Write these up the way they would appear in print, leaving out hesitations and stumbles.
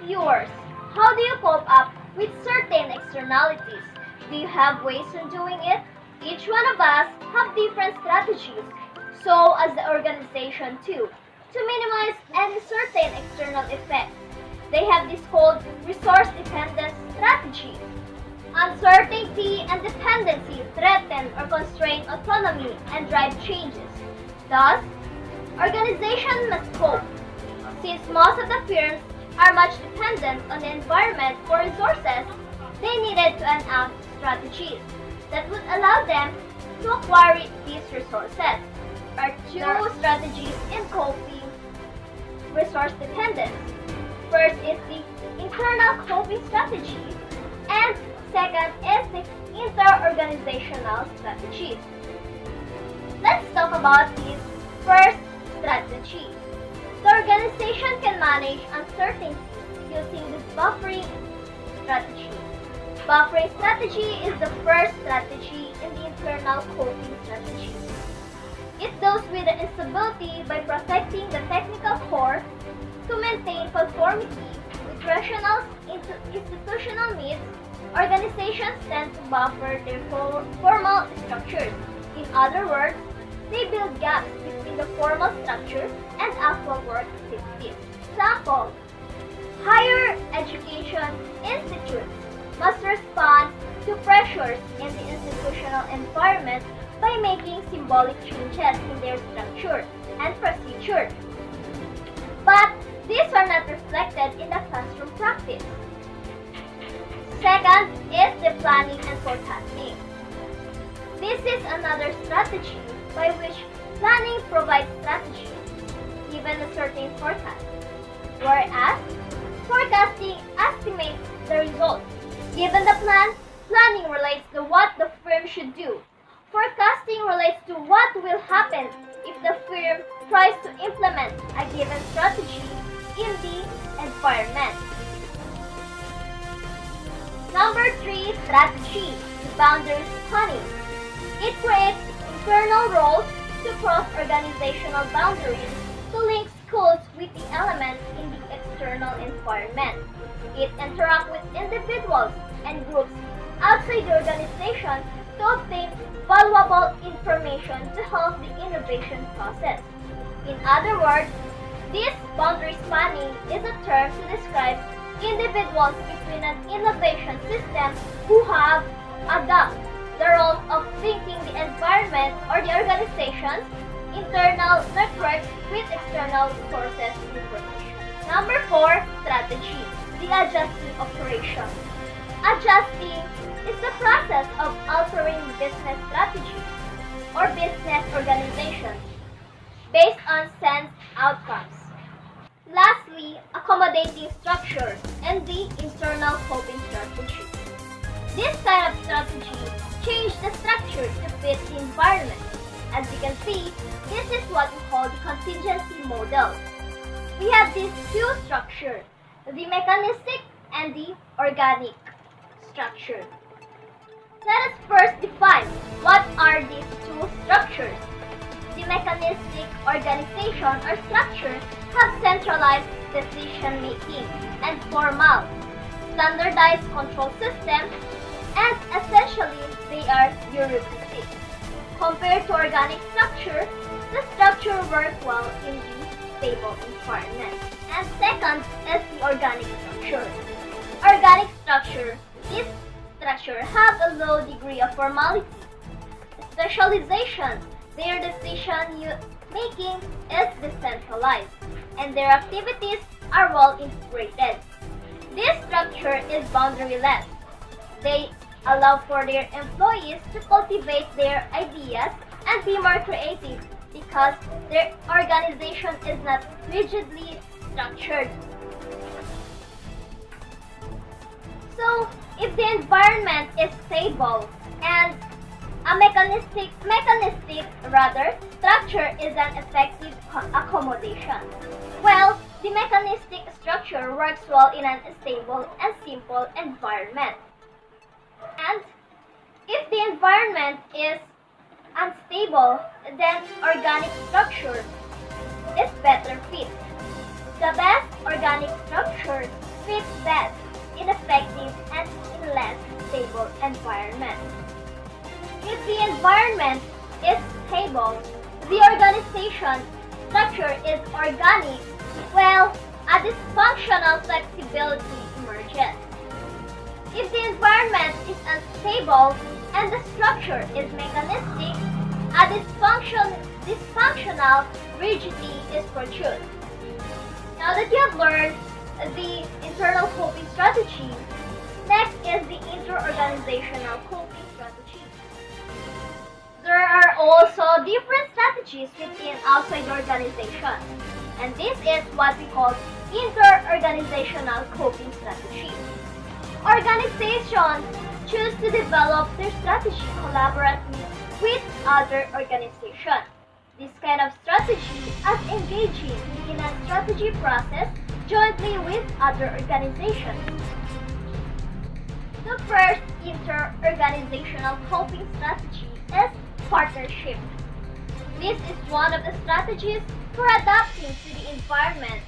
Viewers, how do you cope up with certain externalities? Do you have ways of doing it? Each one of us have different strategies, so as the organization too, to minimize any certain external effects. They have this called resource dependence strategy. Uncertainty and dependency threaten or constrain autonomy and drive changes. Thus, organizations must cope. Since most of the firms are much dependent on the environment for resources, they needed to enact strategies that would allow them to acquire these resources. There are two strategies in coping resource dependence. First is the internal coping strategy, and second is the inter-organizational strategy. Let's talk about this first strategy. The organization can manage uncertainty using this buffering strategy. Buffering strategy is the first strategy in the internal coping strategy. It deals with the instability by protecting the technical core to maintain conformity with rational institutional needs. Organizations tend to buffer their formal structures. In other words, they build gaps between the formal structure and actual work activities. Example, higher education institutes must respond to pressures in the institutional environment by making symbolic changes in their structure and procedure. But these are not reflected in the classroom practice. Second is the planning and forecasting. This is another strategy by which planning provides strategy given a certain forecast, whereas forecasting estimates the results. Given the plan, planning relates to what the firm should do. Forecasting relates to what will happen if the firm tries to implement a given strategy in the environment. Number 3 strategy, boundary spanning. It creates internal roles to cross organizational boundaries to link schools with the elements in the external environment. It interacts with individuals and groups outside the organization to obtain valuable information to help the innovation process. In other words, this boundary spanning is a term to describe individuals between an innovation system who have adopted the role of linking the environment or the organization's internal networks with external sources of information. Number 4 strategy, the adjusting operation. Adjusting is the process of altering business strategy or business organization based on sensed outcomes. Lastly, accommodating structure and the internal coping strategy. This kind of strategy changes the structure to fit the environment. As you can see, this is what we call the contingency model. We have these two structures, the mechanistic and the organic structure. Let us first define what are these two structures. The mechanistic organization or structure have centralized decision-making and formal, standardized control systems, and essentially they are bureaucratic. Compared to organic structure, the structure works well in the stable environment. And second is the organic structure. Organic structure, this structure have a low degree of formality. Specialization, their decision making is decentralized, and their activities are well integrated. This structure is boundaryless. They allow for their employees to cultivate their ideas and be more creative because their organization is not rigidly structured. So, if the environment is stable and a mechanistic structure is an effective accommodation, well, the mechanistic structure works well in an stable and simple environment. And if the environment is unstable, then organic structure is better fit. The best organic structure fits best in effective and in less stable environment. If the environment is stable, the organization structure is organic, well, a dysfunctional flexibility emerges. If the environment is unstable and the structure is mechanistic, a dysfunctional rigidity is produced. Now that you have learned the internal coping strategy, next is the inter-organizational coping strategy. There are also different strategies within outside organizations, and this is what we call inter-organizational coping strategy. Organizations choose to develop their strategy collaboratively with other organizations. This kind of strategy as engaging in a strategy process jointly with other organizations. The first inter-organizational coping strategy is partnership. This is one of the strategies for adapting to the environment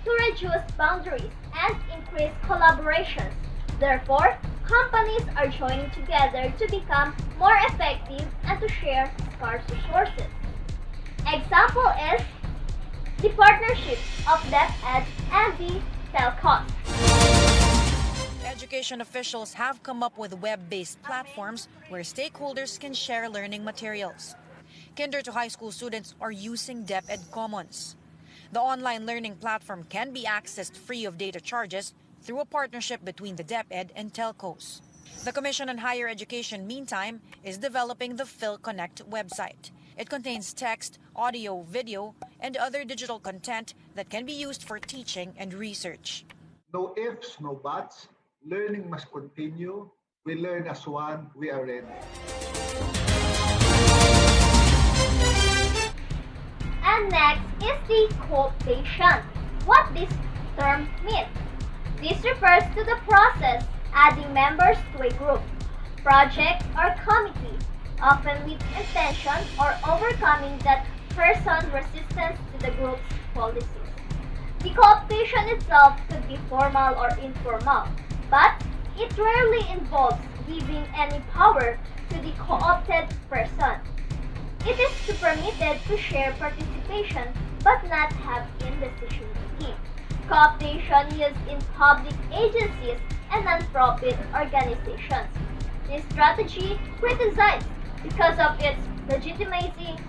to reduce boundaries and increase collaborations. Therefore, companies are joining together to become more effective and to share scarce resources. Example is the partnership of DepEd and the telcos. Education officials have come up with web-based platforms where stakeholders can share learning materials. Kinder to high school students are using DepEd Commons. The online learning platform can be accessed free of data charges through a partnership between the DepEd and telcos. The Commission on Higher Education, meantime, is developing the PhilConnect website. It contains text, audio, video, and other digital content that can be used for teaching and research. No ifs, no buts. Learning must continue. We learn as one. We are ready. And next is the co-optation. What this term means? This refers to the process adding members to a group, project, or committee, often with intention or overcoming that person's resistance to the group's policies. The co-optation itself could be formal or informal, but it rarely involves giving any power to the co-opted person. It is permitted to share participation but not have in-decision making. Co-optation used in public agencies and non-profit organizations. This strategy criticized because of its legitimizing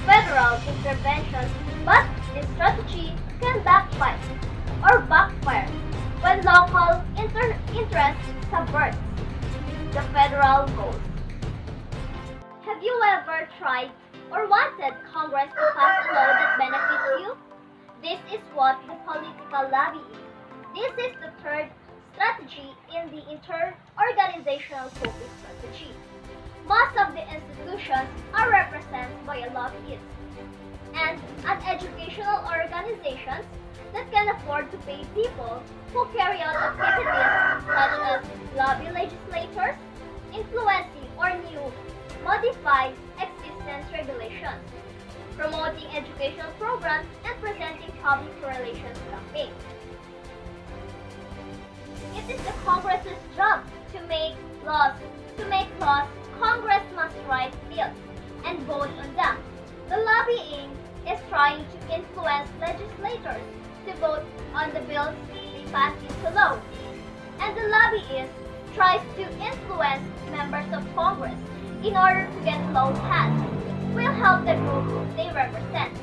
federal interventions, but this strategy can backfire when local interest subverts the federal goals. Have you ever tried or wanted Congress to pass a law that benefits you? This is what the political lobby is. This is the third strategy in the inter-organizational coping strategy. Most of the institutions are represented by a lobbyist, and educational organizations that can afford to pay people who carry out activities such as lobby legislators, influencing or new modified existing regulations, promoting educational programs, and presenting public relations campaigns. It is the Congress's job to make laws. Congress must write bills and vote on them. The lobbying is trying to influence legislators to vote on the bills they pass into law. And the lobbyist tries to influence members of Congress in order to get laws passed. Will help the group they represent.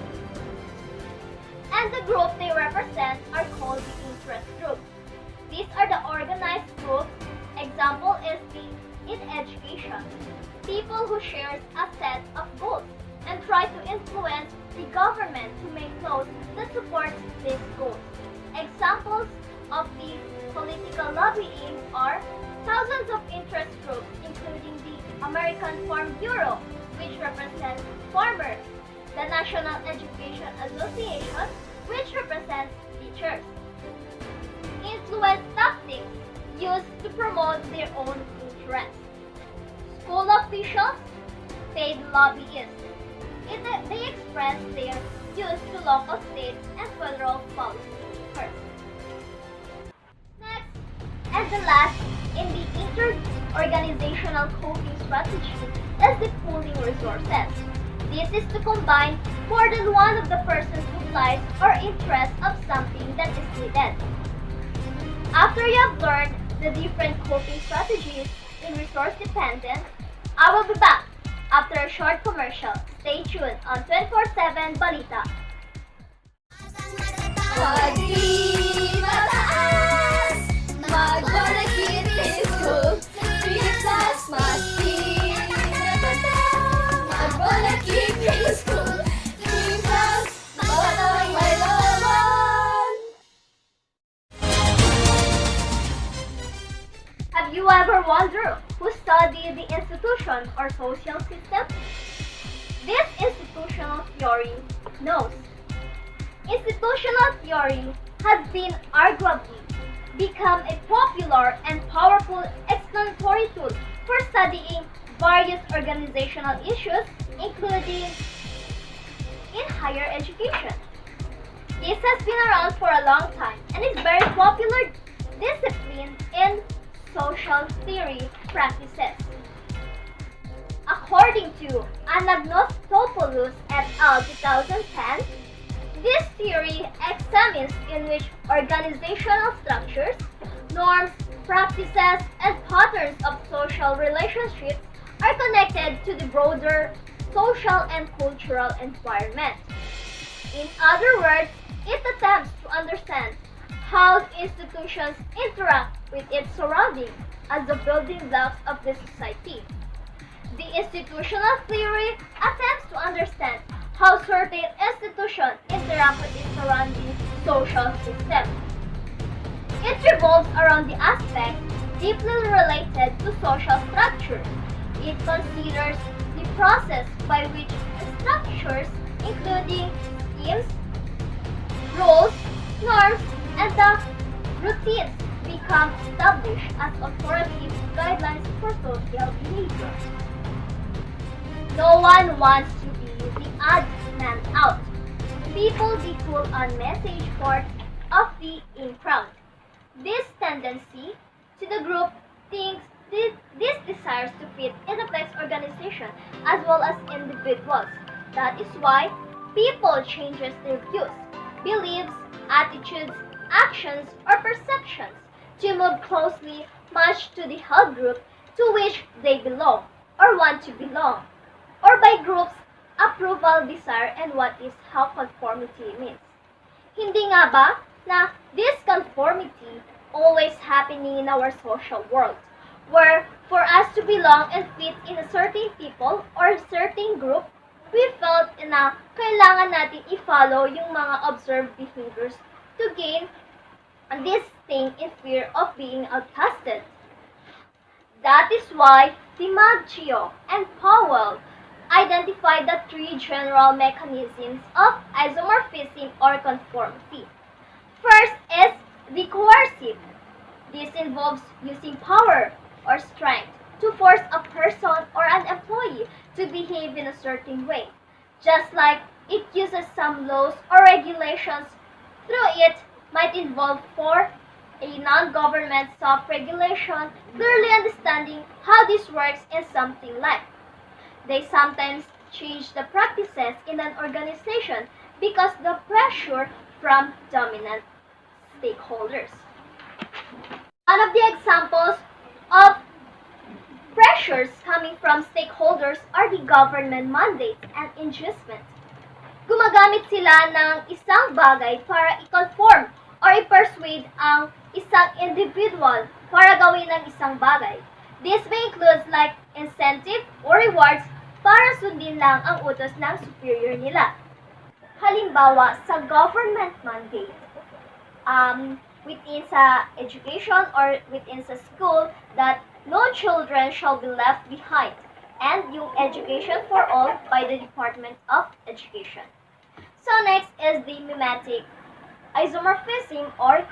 And the group they represent are called the interest groups. These are the organized groups. Example is the in education. People who share a set of goals and try to influence the government to make laws that support these goals. Examples of the political lobbying are thousands of interest groups, including the American Farm Bureau, which represents farmers, the National Education Association, which represents teachers. Influence tactics used to promote their own interests. School officials, paid lobbyists. They express their views to local, state, and federal policymakers. And the last in the inter-organizational coping strategy is the pooling resources. This is to combine more than one of the person's supplies or interests of something that is needed. After you have learned the different coping strategies in resource dependence, I will be back after a short commercial. Stay tuned on 24/7 Balita. Pag-di mataas, mag-volunteer in school. 3 plus must be mag-volunteer in school. 3 plus, batang may laman. Have you ever wondered who studied the institution or social system? This institutional theory knows. Institutional theory has been arguably become a popular and powerful explanatory tool for studying various organizational issues, including in higher education. This has been around for a long time and is very popular discipline in social theory practices. According to Anagnostopoulos et al. 2010, this theory examines in which organizational structures, norms, practices, and patterns of social relationships are connected to the broader social and cultural environment. In other words, it attempts to understand how institutions interact with its surroundings as the building blocks of the society. The institutional theory attempts to understand how certain institutions interact with its surrounding social system. It revolves around the aspect deeply related to social structure. It considers the process by which structures, including schemes, rules, norms, and the routines, become established as authoritative guidelines for social behavior. No one wants to be the odd man out. People be pulled on message boards of the in crowd. This tendency to the group thinks this desires to fit in a complex organization as well as individuals. That is why people changes their views, beliefs, attitudes, actions, or perceptions to move closely matched to the health group to which they belong or want to belong, or by groups approval, desire, and what is how conformity means. Hindi nga ba na this conformity always happening in our social world, where for us to belong and fit in a certain people or certain group, we felt na kailangan natin i-follow yung mga observed behaviors to gain this thing in fear of being outcasted. That is why DiMaggio and Powell identified the 3 general mechanisms of isomorphism or conformity. First is the coercive. This involves using power or strength to force a person or an employee to behave in a certain way, just like it uses some laws or regulations. Through it might involve for a non-government self-regulation, clearly understanding how this works in something like they sometimes change the practices in an organization because the pressure from dominant stakeholders. One of the examples of pressures coming from stakeholders are the government mandates and inducement. Gumagamit sila ng isang bagay para i-conform or i-persuade ang isang individual para gawin ng isang bagay. This may include like incentive or rewards para sundin lang ang utos ng superior nila. Halimbawa, sa government mandate, within sa education or within sa school that no children shall be left behind and yung education for all by the Department of Education. So next is the mimetic isomorphism or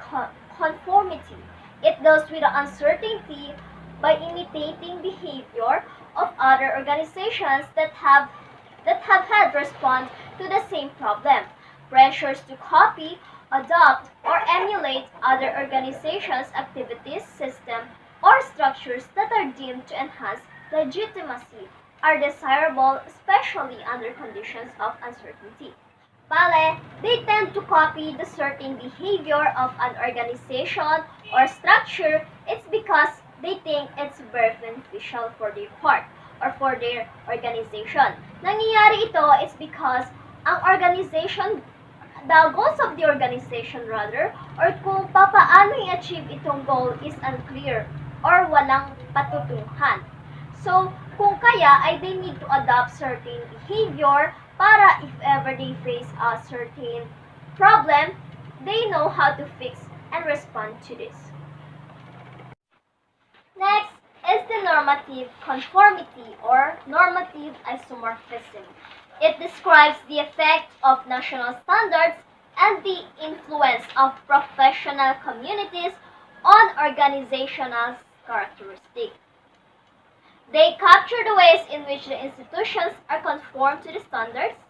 conformity. It deals with the uncertainty by imitating behavior of other organizations that have had response to the same problem. Pressures to copy adopt, or emulate other organizations' activities, system, or structures that are deemed to enhance legitimacy are desirable, especially under conditions of uncertainty. Bale, they tend to copy the certain behavior of an organization or structure. It's because they think it's very beneficial for their part or for their organization. Nangyayari ito is because ang organization, the goals of the organization rather, or kung papaano i-achieve itong goal is unclear or walang patutunguhan. So, kung kaya ay they need to adopt certain behavior para if ever they face a certain problem, they know how to fix and respond to this. Next is the normative conformity or normative isomorphism. It describes the effect of national standards and the influence of professional communities on organizational characteristics. They capture the ways in which the institutions are conformed to the standards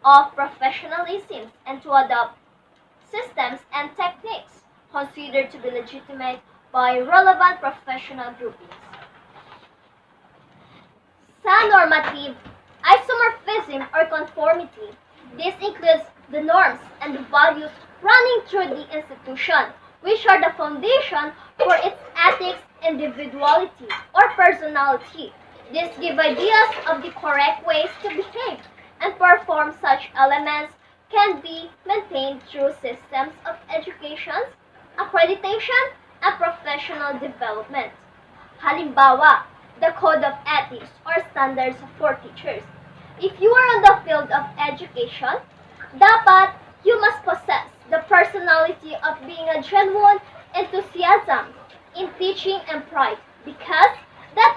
of professionalism and to adopt systems and techniques considered to be legitimate by relevant professional groupings. Sa normative isomorphism or conformity, this includes the norms and the values running through the institution, which are the foundation for its ethics, individuality, or personality. These give ideas of the correct ways to behave and perform. Such elements can be maintained through systems of education, accreditation, and professional development. Halimbawa, the Code of Ethics or Standards for Teachers. If you are on the field of education, dapat you must possess the personality of being a genuine enthusiasm in teaching and pride, because that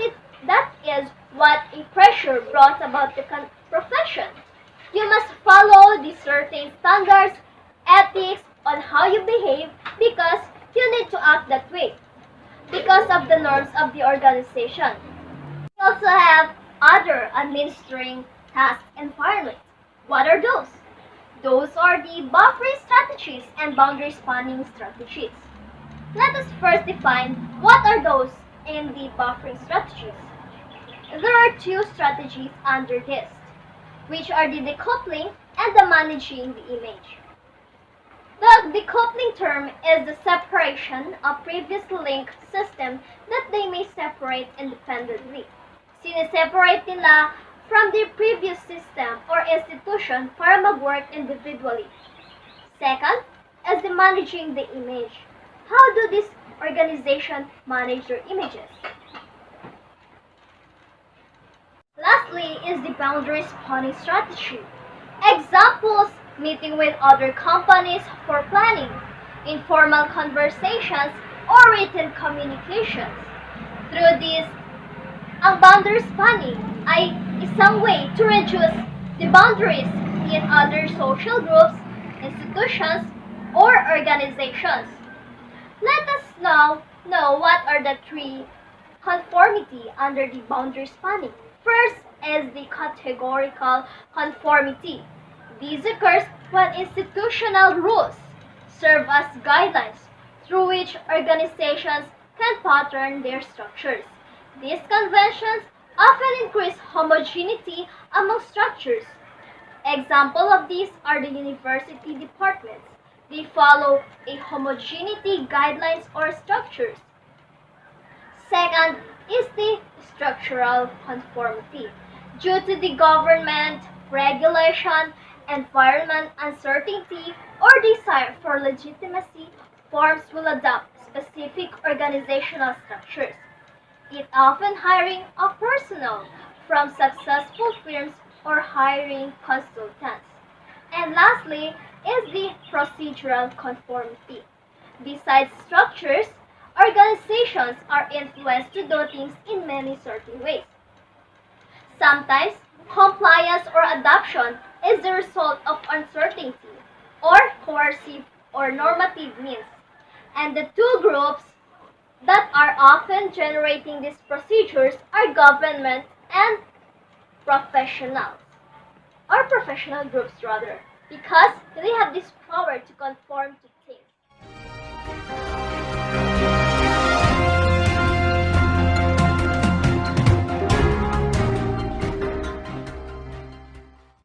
is what a pressure brought about the profession. You must follow the certain standards, ethics on how you behave, because you need to act that way because of the norms of the organization. We also have other administering task environment. What are those? Those are the buffering strategies and boundary spanning strategies. Let us first define what are those in the buffering strategies. There are two strategies under this, which are the decoupling and the managing the image. The decoupling term is the separation of previously linked systems that they may separate independently. Sineseparate nila from their previous system or institution para mag-work individually. Second is the managing the image. How do these organizations manage their images? Lastly is the boundary spanning strategy. Examples: meeting with other companies for planning, informal conversations, or written communications. Through this, ang boundary spanning ay isang way to reduce the boundaries in other social groups, institutions, or organizations. Let us now know what are the three conformity under the boundary spanning. First is the categorical conformity. This occurs when institutional rules serve as guidelines through which organizations can pattern their structures. These conventions often increase homogeneity among structures. Examples of these are the university departments. They follow a homogeneity guidelines or structures. Second is the structural conformity. Due to the government, regulation, environment uncertainty, or desire for legitimacy, firms will adopt specific organizational structures. It often hiring of personnel from successful firms or hiring consultants. And lastly is the procedural conformity. Besides structures, organizations are influenced to do things in many certain ways. Sometimes, compliance or adoption is the result of uncertainty or coercive or normative means. And the two groups that are often generating these procedures are government and professionals, or professional groups rather. because they have this power to conform to